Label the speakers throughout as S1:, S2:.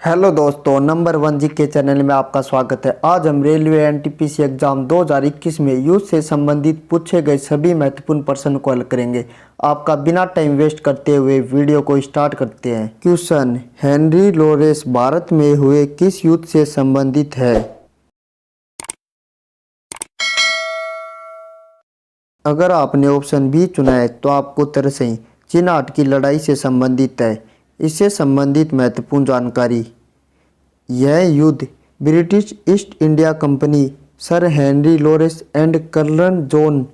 S1: Hello दोस्तों, number 1 जी के channel में आपका स्वागत है। आज हम रेलवे एनटीपीसी एग्जाम 2021 में युद्ध से संबंधित पूछे गए सभी महत्वपूर्ण प्रश्न को हल करेंगे। आपका बिना टाइम वेस्ट करते हुए वीडियो को स्टार्ट करते हैं। क्वेश्चन, हेनरी लोरेस भारत में हुए किस युद्ध से संबंधित है? अगर आपने ऑप्शन बी चुना है तो आपको उत्तर सही चिनाट की लड़ाई से संबंधित है। इससे संबंधित महत्वपूर्ण जानकारी, यह युद्ध British East India Company, sir Henry Lawrence and colonel John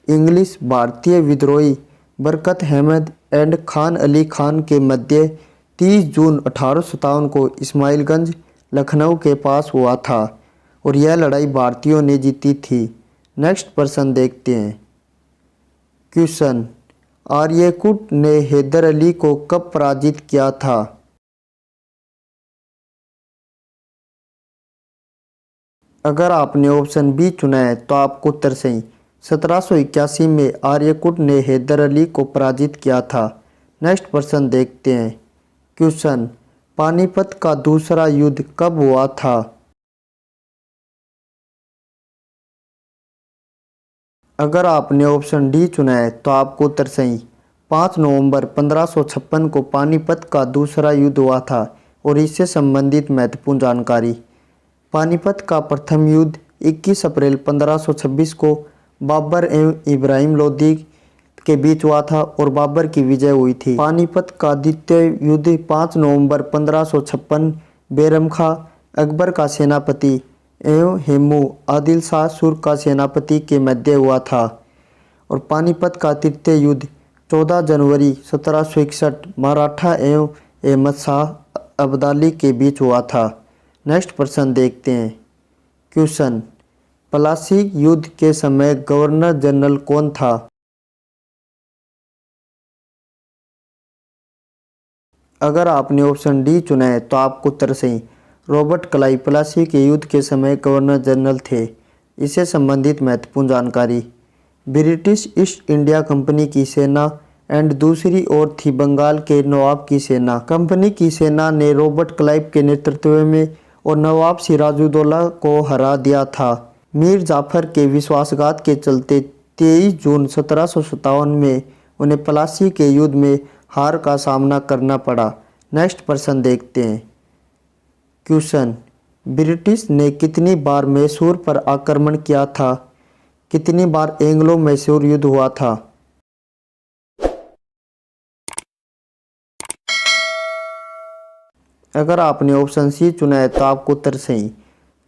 S1: Inglis भारतीय विद्रोही बरकत अहमद एंड खान अली खान के मध्य 30 जून 1857 को इस्माइलगंज लखनऊ के पास हुआ था और यह लड़ाई भारतीयों ने जीती थी। नेक्स्ट प्रश्न देखते हैं। क्वेश्चन, आर्यकुट ने हैदर अली को कब पराजित किया था? अगर आपने ऑप्शन बी चुना है तो आपको उत्तर सही 1781 में आर्यकुट ने हैदर अली को पराजित किया था। नेक्स्ट प्रश्न देखते हैं। क्वेश्चन, पानीपत का दूसरा युद्ध कब हुआ था? अगर आपने ऑप्शन डी चुना है तो आपको उत्तर सही 5 नवंबर 1556 को पानीपत का दूसरा युद्ध हुआ था और इससे संबंधित महत्वपूर्ण जानकारी, पानीपत का प्रथम युद्ध 21 अप्रैल 1526 को बाबर एवं इब्राहिम लोदी के बीच हुआ था और बाबर की विजय हुई थी। पानीपत का द्वितीय युद्ध 5 नवंबर 1556 बैरम खां अकबर का सेनापति एवं हेमू आदिल शाह सुर का सेनापति के मध्य हुआ था और पानीपत का तृतीय युद्ध 14 जनवरी 1761 मराठा एवं अहमद शाह अब्दाली के बीच हुआ था। नेक्स्ट प्रश्न देखते हैं। क्वेश्चन, प्लासी युद्ध के समय गवर्नर जनरल कौन था? अगर आपने ऑप्शन डी चुना है तो आपको उत्तर सही रॉबर्ट क्लाइव प्लासी के युद्ध के समय गवर्नर जनरल थे। इससे संबंधित महत्वपूर्ण जानकारी, ब्रिटिश ईस्ट इंडिया कंपनी की सेना एंड दूसरी ओर थी बंगाल के नवाब की सेना। कंपनी की सेना ने रॉबर्ट क्लाइव के नेतृत्व में और नवाब सिराजुद्दौला को हरा दिया था। मीर जाफर के विश्वासघात के चलते 23 जून 1757 में उन्हें प्लासी के युद्ध में हार का सामना करना पड़ा। नेक्स्ट प्रश्न देखते हैं। क्वेश्चन, ब्रिटिश ने कितनी बार मैसूर पर आक्रमण किया था? कितनी बार एंग्लो मैसूर युद्ध हुआ था? अगर आपने ऑप्शन सी चुना है तो आपको उत्तर सही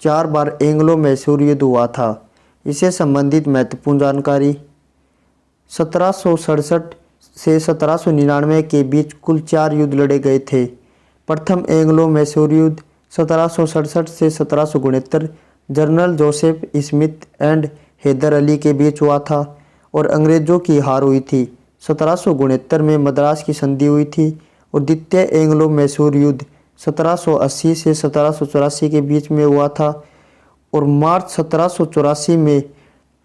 S1: 4 बार एंग्लो मैसूर युद्ध हुआ था। इससे संबंधित महत्वपूर्ण जानकारी, 1767 से 1799 के बीच कुल 4 युद्ध लड़े गए थे। प्रथम एंग्लो मैसूर युद्ध 1767 से 1769 general Joseph Smith and Hyder Ali के बीच हुआ था और अंग्रेजों की हार हुई थी। 1769 में मद्रास की संधि हुई थी और द्वितीय एंग्लो मैसूर युद्ध 1780 से 1784 के बीच में हुआ था और मार्च 1784 में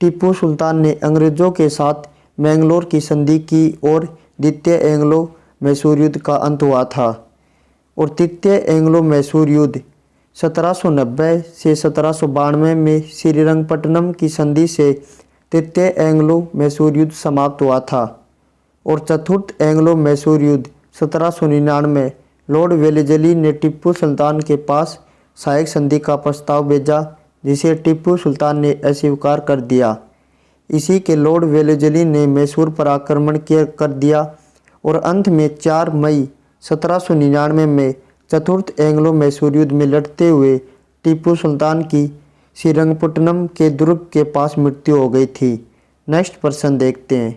S1: टीपू सुल्तान ने अंग्रेजों के साथ मैंगलोर की संधि की और द्वितीय एंग्लो मैसूर युद्ध का अंत हुआ था और तृतीय एंग्लो मैसूर युद्ध 1790 से 1792 में श्रीरंगपट्टनम की संधि से तृतीय एंग्लो मैसूर युद्ध समाप्त हुआ था और चतुर्थ एंग्लो मैसूर युद्ध 1799 लॉर्ड वेलेजली ने टीपू सुल्तान के पास सहायक संधि का प्रस्ताव भेजा जिसे टीपू सुल्तान ने अस्वीकार कर दिया। इसी के लॉर्ड वेलेजली ने मैसूर पर आक्रमण कर दिया और अंत में 4 मई 1799 में चतुर्थ एंग्लो मैसूर युद्ध में लड़ते हुए टीपू सुल्तान की श्रीरंगपट्टनम के दुर्ग के पास मृत्यु हो गई थी। नेक्स्ट प्रश्न देखते हैं।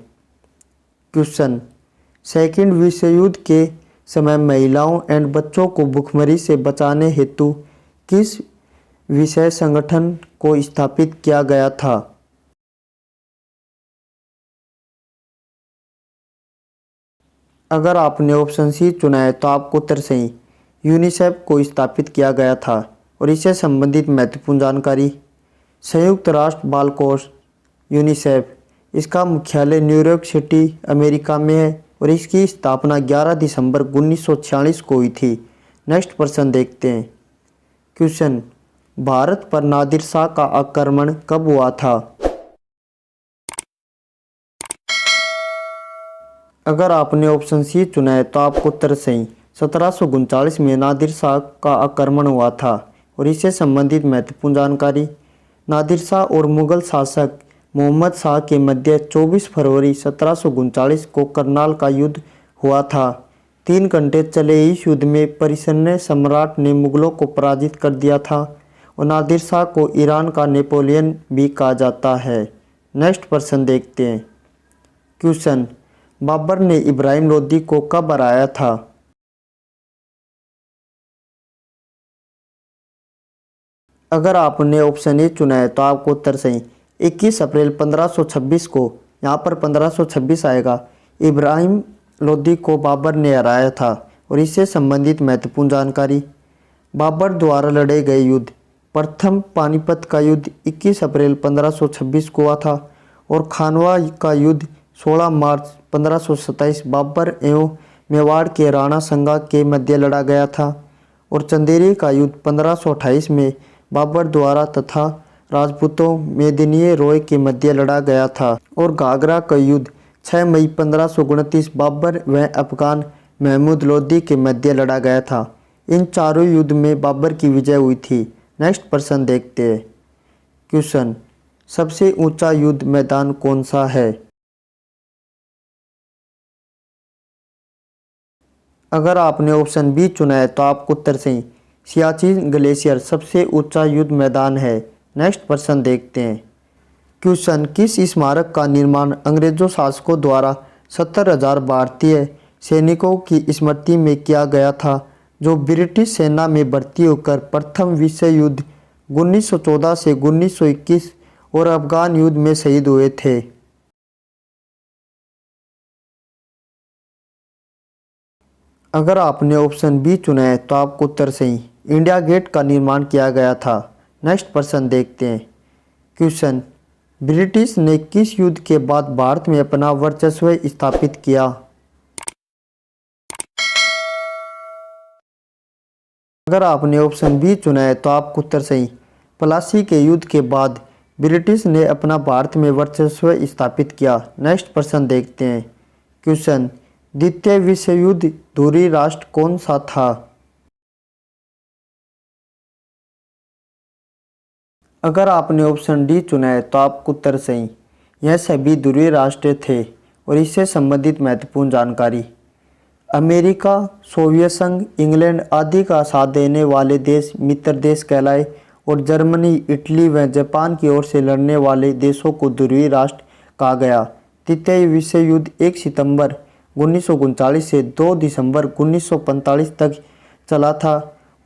S1: क्वेश्चन, सेकेंड विश्व युद्ध के समय महिलाओं एंड बच्चों को भुखमरी से बचाने हेतु किस विषय संगठन को स्थापित किया गया था? अगर आपने ऑप्शन सी चुना है तो आपको उत्तर सही यूनिसेफ को स्थापित किया गया था और इससे संबंधित महत्वपूर्ण जानकारी, संयुक्त राष्ट्र बाल कोष यूनिसेफ, इसका मुख्यालय न्यूयॉर्क सिटी अमेरिका में है और इसकी स्थापना 11 दिसंबर 1946 को हुई थी। नेक्स्ट प्रश्न देखते हैं। क्वेश्चन, भारत पर नादिर शाह का आक्रमण कब हुआ था? अगर आपने ऑप्शन सी चुना है तो आपको उत्तर सही। 1739 में नादिर शाह का आक्रमण हुआ था। और इससे संबंधित महत्वपूर्ण जानकारी। नादिर शाह और मुगल शासक मोहम्मद शाह के मध्य 24 फरवरी 1739 को करनाल का युद्ध हुआ था। 3 घंटे चले इस युद्ध में परिसन्य सम्राट ने मुगलों को पराजित कर दिया था और नादिर शाह को ईरान का नेपोलियन भी कहा जाता है। नेक्स्ट प्रश्न देखते हैं। क्वेश्चन, बाबर ने इब्राहिम लोदी को कब हराया था? अगर आपने ऑप्शन ए चुना है तो आपको उत्तर सही। 21 अप्रैल 1526 को, यहाँ पर 1526 आएगा, इब्राहिम लोदी को बाबर ने हराया था। और इससे संबंधित महत्वपूर्ण जानकारी। बाबर द्वारा लड़े गए युद्ध। प्रथम पानीपत का युद्ध 21 अप्रैल 1526 को हुआ था और खानवा का युद्ध 16 मार्च 1527 बाबर एवं मेवाड़ के राणा संगा के मध्य लड़ा गया था। और चंदेरी का युद्ध 1528 में बाबर द्वारा तथा राजपूतों मेदिनीय रॉय के मध्य लड़ा गया था। और घाघरा का युद्ध 6 मई 1529 बाबर व अफगान महमूद लोदी के मध्य लड़ा गया था। इन चारों युद्ध में बाबर की विजय हुई थी। नेक्स्ट प्रश्न देखते हैं। क्वेश्चन, सबसे ऊंचा युद्ध मैदान कौन सा है? अगर आपने ऑप्शन बी चुना है तो आपको उत्तर सही। सियाचिन ग्लेशियर सबसे ऊंचा युद्ध मैदान है। नेक्स्ट प्रश्न देखते हैं। क्वेश्चन, किस स्मारक का निर्माण अंग्रेजों शासकों द्वारा 70,000 भारतीय सैनिकों की स्मृति में किया गया था जो ब्रिटिश सेना में भर्ती होकर प्रथम विश्व युद्ध 1914 से 1921 और अफगान युद्ध में शहीद हुए थे? अगर आपने ऑप्शन बी चुना है तो आपको उत्तर सही। इंडिया गेट का निर्माण किया गया था। नेक्स्ट प्रश्न देखते हैं। क्वेश्चन, ब्रिटिश ने किस युद्ध के बाद भारत में अपना वर्चस्व स्थापित किया? अगर आपने ऑप्शन बी चुना है तो आपको उत्तर सही। प्लासी के युद्ध के बाद ब्रिटिश ने अपना भारत में वर्चस्व स्थापित किया। नेक्स्ट प्रश्न देखते हैं। क्वेश्चन, द्वितीय विश्व युद्ध धुरी राष्ट्र कौन सा था? अगर आपने ऑप्शन डी चुना है तो आपको उत्तर सही। यह सभी ध्रुवीय राष्ट्र थे। और इससे संबंधित महत्वपूर्ण जानकारी। अमेरिका, सोवियत संघ, इंग्लैंड आदि का साथ देने वाले देश मित्र देश कहलाए और जर्मनी, इटली व जापान की ओर से लड़ने वाले देशों को ध्रुवीय राष्ट्र कहा गया। तृतीय विश्व युद्ध 1 सितंबर 1939 से 2 दिसंबर 1945 तक चला था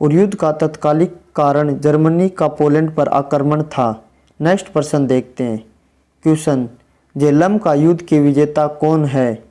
S1: और युद्ध का तत्कालिक कारण जर्मनी का पोलैंड पर आक्रमण था। नेक्स्ट प्रश्न देखते हैं। क्वेश्चन, झेलम का युद्ध के विजेता कौन है?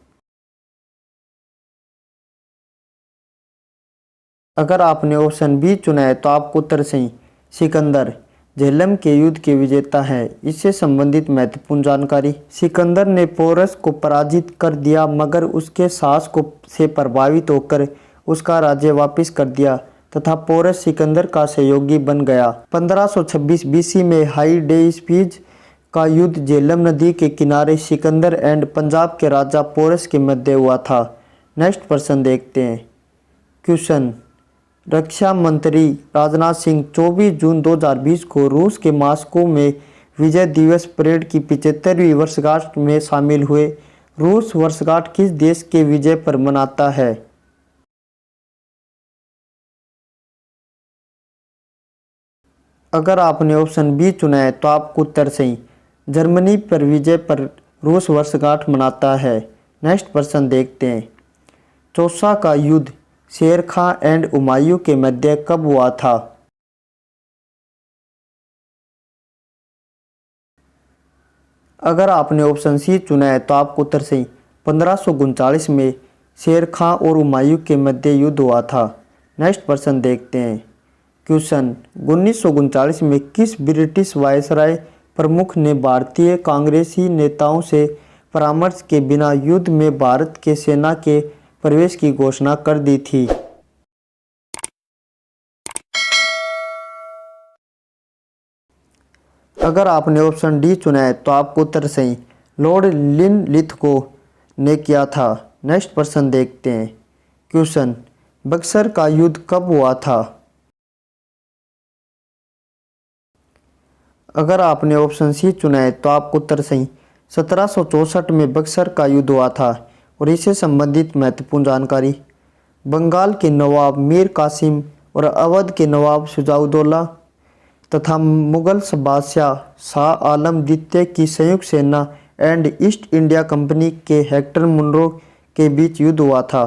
S1: अगर आपने ऑप्शन बी चुना है तो आपको उत्तर सही। सिकंदर झेलम के युद्ध के विजेता है। इससे संबंधित महत्वपूर्ण जानकारी। सिकंदर ने पोरस को पराजित कर दिया मगर उसके साहस को से प्रभावित होकर उसका राज्य वापस कर दिया तथा पोरस सिकंदर का सहयोगी बन गया। 1526 बीसी में हाई डेस्पीज का युद्ध झेलम नदी के किनारे सिकंदर एंड पंजाब के राजा पोरस के मध्य हुआ था। नेक्स्ट प्रश्न देखते हैं। क्वेश्चन, रक्षा मंत्री राजनाथ सिंह 24 जून 2020 को रूस के मॉस्को में विजय दिवस परेड की 75वीं वर्षगांठ में शामिल हुए। रूस वर्षगांठ किस देश के विजय पर मनाता है? अगर आपने ऑप्शन बी चुना है तो आपको उत्तर सही। जर्मनी पर विजय पर रूस वर्षगांठ मनाता है। नेक्स्ट प्रश्न देखते हैं। चौसा का युद्ध शेर खां एंड हुमायूं के मध्य कब हुआ था? अगर आपने ऑप्शन सी चुना है तो आपको उत्तर सही। 1539 में शेर खां और हुमायूं के मध्य युद्ध हुआ था। नेक्स्ट प्रश्न देखते हैं। क्वेश्चन, 1939 में किस ब्रिटिश वायसराय प्रमुख ने भारतीय कांग्रेसी नेताओं से परामर्श के बिना युद्ध में भारत के सेना के प्रवेश की घोषणा कर दी थी? अगर आपने ऑप्शन डी चुना है तो आपको उत्तर सही लॉर्ड लिनलिथगो ने किया था। नेक्स्ट प्रश्न देखते हैं। क्वेश्चन, बक्सर का युद्ध कब हुआ था? अगर आपने ऑप्शन सी चुना है तो आपको उत्तर सही 1764 में बक्सर का युद्ध हुआ था। और इससे संबंधित महत्वपूर्ण जानकारी, बंगाल के नवाब मीर कासिम और अवध के नवाब शुजाउद्दौला तथा मुगल बादशाह शाह आलम द्वितीय की संयुक्त सेना एंड ईस्ट इंडिया कंपनी के हेक्टर मुनरो के बीच युद्ध हुआ था।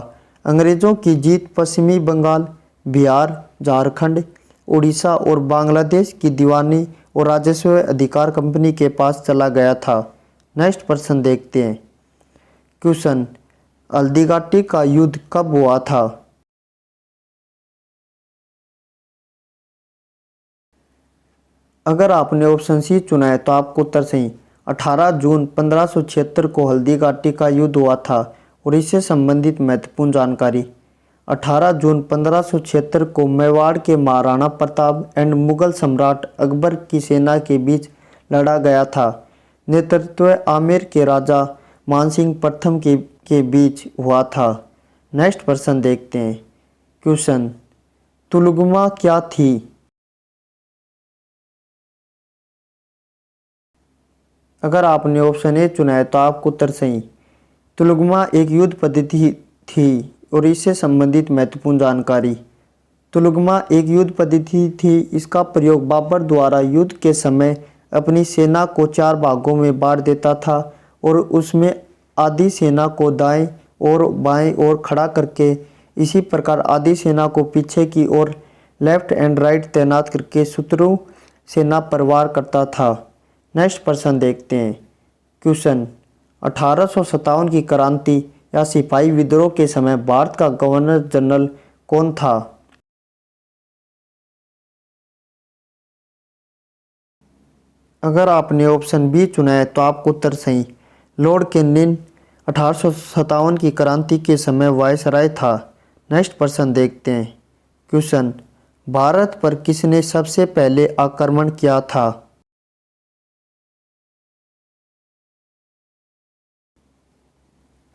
S1: अंग्रेज़ों की जीत पश्चिमी बंगाल, बिहार, झारखंड, उड़ीसा और बांग्लादेश की दीवानी और राजस्व अधिकार कंपनी के पास चला गया था। नेक्स्ट प्रश्न देखते हैं। क्वेश्चन, हल्दीघाटी का युद्ध कब हुआ था? अगर आपने ऑप्शन सी चुना है तो आपको उत्तर सही 18 जून 1576 को हल्दीघाटी का युद्ध हुआ था। और इससे संबंधित महत्वपूर्ण जानकारी, 18 जून 1576 को मेवाड़ के महाराणा प्रताप एंड मुगल सम्राट अकबर की सेना के बीच लड़ा गया था। नेतृत्व आमेर के राजा मानसिंह प्रथम के बीच हुआ था। नेक्स्ट प्रश्न देखते हैं। क्वेश्चन, तुलगमा क्या थी? अगर आपने ऑप्शन ए चुना है तो आपको उत्तर सही तुलगमा एक युद्ध पद्धति थी। और इससे संबंधित महत्वपूर्ण जानकारी, तुलगमा एक युद्ध पद्धति थी। इसका प्रयोग बाबर द्वारा युद्ध के समय अपनी सेना को 4 भागों में बांट देता था और उसमें आधी सेना को दाएं और बाएं ओर खड़ा करके, इसी प्रकार आधी सेना को पीछे की ओर लेफ्ट एंड राइट तैनात करके शत्रु सेना पर वार करता था। नेक्स्ट प्रश्न देखते हैं। क्वेश्चन, 1857 की क्रांति या सिपाही विद्रोह के समय भारत का गवर्नर जनरल कौन था? अगर आपने ऑप्शन बी चुना है तो आपको उत्तर सही लॉर्ड कैनिंग 1857 की क्रांति के समय वायसराय था। नेक्स्ट प्रश्न देखते हैं। क्वेश्चन, भारत पर किसने सबसे पहले आक्रमण किया था?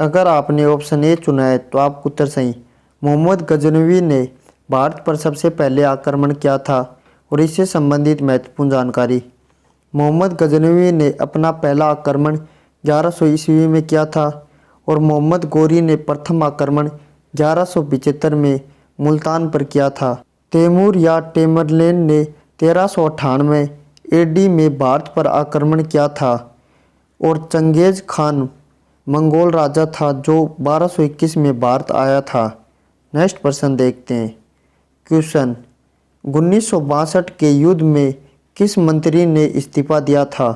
S1: अगर आपने ऑप्शन ए चुना है तो आपको उत्तर सही मोहम्मद गजनवी ने भारत पर सबसे पहले आक्रमण किया था। और इससे संबंधित महत्वपूर्ण जानकारी, मोहम्मद गजनवी ने अपना पहला आक्रमण 1100 ईस्वी में किया था। और मोहम्मद गोरी ने प्रथम आक्रमण 1175 में मुल्तान पर किया था। तैमूर या टेमरलेन ने 1398 एडी में भारत पर आक्रमण किया था। और चंगेज खान मंगोल राजा था जो 1221 में भारत आया था। नेक्स्ट प्रश्न देखते हैं। क्वेश्चन, 1962 के युद्ध में किस मंत्री ने इस्तीफा दिया था?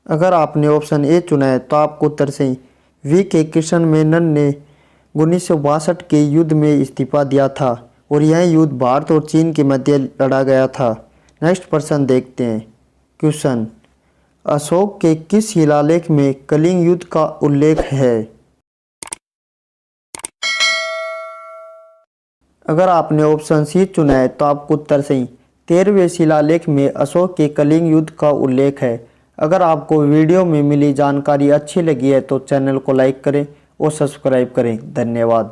S1: अगर आपने ऑप्शन ए चुना है तो आपको उत्तर सही वी.के. कृष्ण मेनन ने 1962 के युद्ध में इस्तीफा दिया था। और यह युद्ध भारत और चीन के मध्य लड़ा गया था। नेक्स्ट प्रश्न देखते हैं। क्वेश्चन, अशोक के किस शिलालेख में कलिंग युद्ध का उल्लेख है? अगर आपने ऑप्शन सी चुना है तो आपको उत्तर सही 13वें शिलालेख में अशोक के कलिंग युद्ध का उल्लेख है। अगर आपको वीडियो में मिली जानकारी अच्छी लगी है तो चैनल को लाइक करें और सब्सक्राइब करें। धन्यवाद।